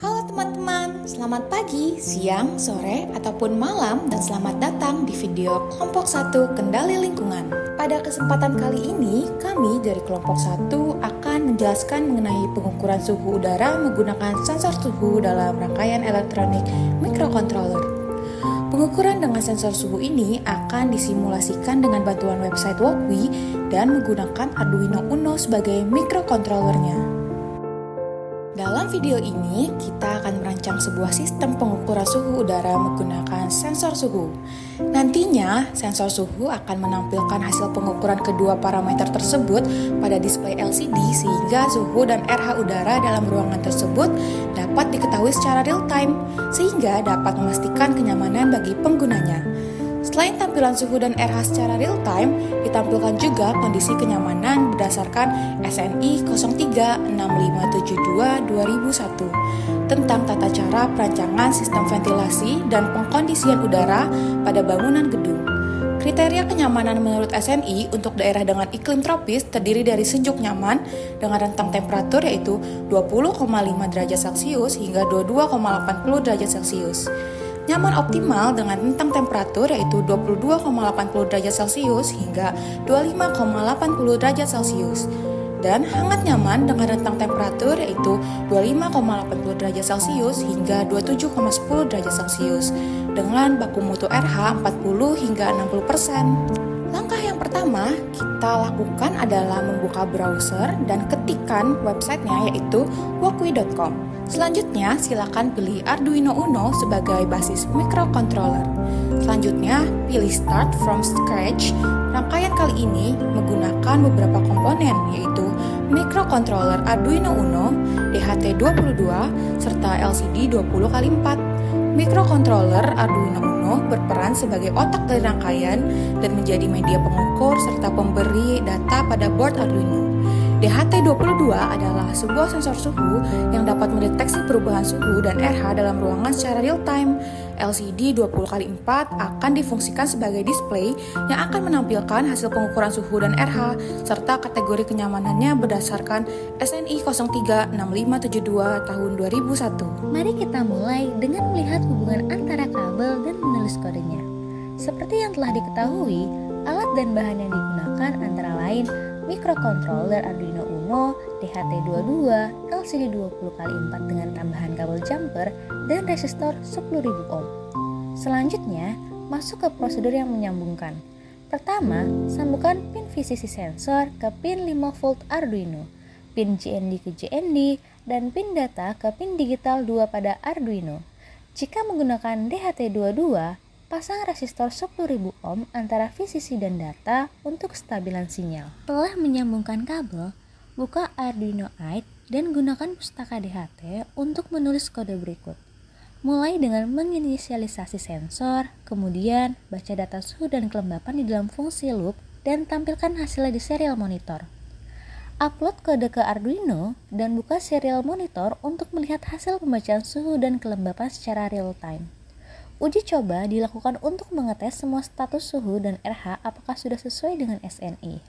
Halo teman-teman, selamat pagi, siang, sore, ataupun malam dan selamat datang di video kelompok 1 Kendali Lingkungan. Pada kesempatan kali ini, kami dari kelompok 1 akan menjelaskan mengenai pengukuran suhu udara menggunakan sensor suhu dalam rangkaian elektronik microcontroller. Pengukuran dengan sensor suhu ini akan disimulasikan dengan bantuan website Walkwi dan menggunakan Arduino Uno sebagai microcontrollernya. Dalam video ini, kita akan merancang sebuah sistem pengukuran suhu udara menggunakan sensor suhu. Nantinya, sensor suhu akan menampilkan hasil pengukuran kedua parameter tersebut pada display LCD sehingga suhu dan RH udara dalam ruangan tersebut dapat diketahui secara real-time, sehingga dapat memastikan kenyamanan bagi penggunanya. Selain tampilan suhu dan RH secara real-time, ditampilkan juga kondisi kenyamanan berdasarkan SNI 036572-2001 tentang tata cara perancangan sistem ventilasi dan pengkondisian udara pada bangunan gedung. Kriteria kenyamanan menurut SNI untuk daerah dengan iklim tropis terdiri dari sejuk nyaman dengan rentang temperatur yaitu 20,5 derajat Celcius hingga 22,80 derajat Celcius. Nyaman optimal dengan rentang temperatur yaitu 22,80 derajat Celcius hingga 25,80 derajat Celcius. Dan hangat nyaman dengan rentang temperatur yaitu 25,80 derajat Celcius hingga 27,10 derajat Celcius dengan baku mutu RH 40 hingga 60%. Langkah yang pertama kita lakukan adalah membuka browser dan ketikkan websitenya yaitu walkwi.com. Selanjutnya silakan pilih Arduino Uno sebagai basis microcontroller. Selanjutnya pilih Start from Scratch. Rangkaian kali ini menggunakan beberapa komponen yaitu microcontroller Arduino Uno, DHT22, serta LCD 20x4. Microcontroller Arduino Uno berperan sebagai otak dari rangkaian dan menjadi media pengukur serta pemberi data pada board Arduino. DHT22 adalah sebuah sensor suhu yang dapat mendeteksi perubahan suhu dan RH dalam ruangan secara real-time. LCD 20x4 akan difungsikan sebagai display yang akan menampilkan hasil pengukuran suhu dan RH serta kategori kenyamanannya berdasarkan SNI 036572 tahun 2001. Mari kita mulai dengan melihat hubungan antara kabel dan menulis kodenya. Seperti yang telah diketahui, alat dan bahan yang digunakan antara lain microcontroller Arduino Uno, DHT22, LCD 20x4 dengan tambahan kabel jumper, dan resistor 10.000 ohm. Selanjutnya, masuk ke prosedur yang menyambungkan. Pertama, sambungkan pin VCC sensor ke pin 5 volt Arduino, pin GND ke GND, dan pin data ke pin digital 2 pada Arduino. Jika menggunakan DHT22, pasang resistor 10.000 ohm antara VCC dan data untuk kestabilan sinyal. Setelah menyambungkan kabel, buka Arduino IDE dan gunakan pustaka DHT untuk menulis kode berikut. Mulai dengan menginisialisasi sensor, kemudian baca data suhu dan kelembapan di dalam fungsi loop dan tampilkan hasilnya di serial monitor. Upload kode ke Arduino dan buka serial monitor untuk melihat hasil pembacaan suhu dan kelembapan secara real time. Uji coba dilakukan untuk mengetes semua status suhu dan RH apakah sudah sesuai dengan SNI.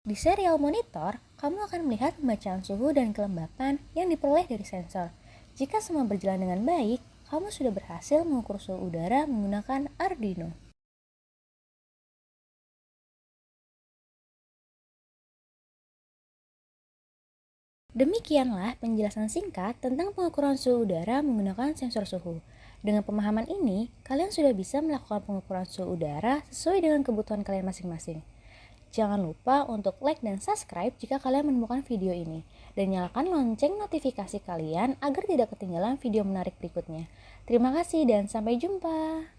Di serial monitor, kamu akan melihat pembacaan suhu dan kelembapan yang diperoleh dari sensor. Jika semua berjalan dengan baik, kamu sudah berhasil mengukur suhu udara menggunakan Arduino. Demikianlah penjelasan singkat tentang pengukuran suhu udara menggunakan sensor suhu. Dengan pemahaman ini, kalian sudah bisa melakukan pengukuran suhu udara sesuai dengan kebutuhan kalian masing-masing. Jangan lupa untuk like dan subscribe jika kalian menemukan video ini. Dan nyalakan lonceng notifikasi kalian agar tidak ketinggalan video menarik berikutnya. Terima kasih dan sampai jumpa.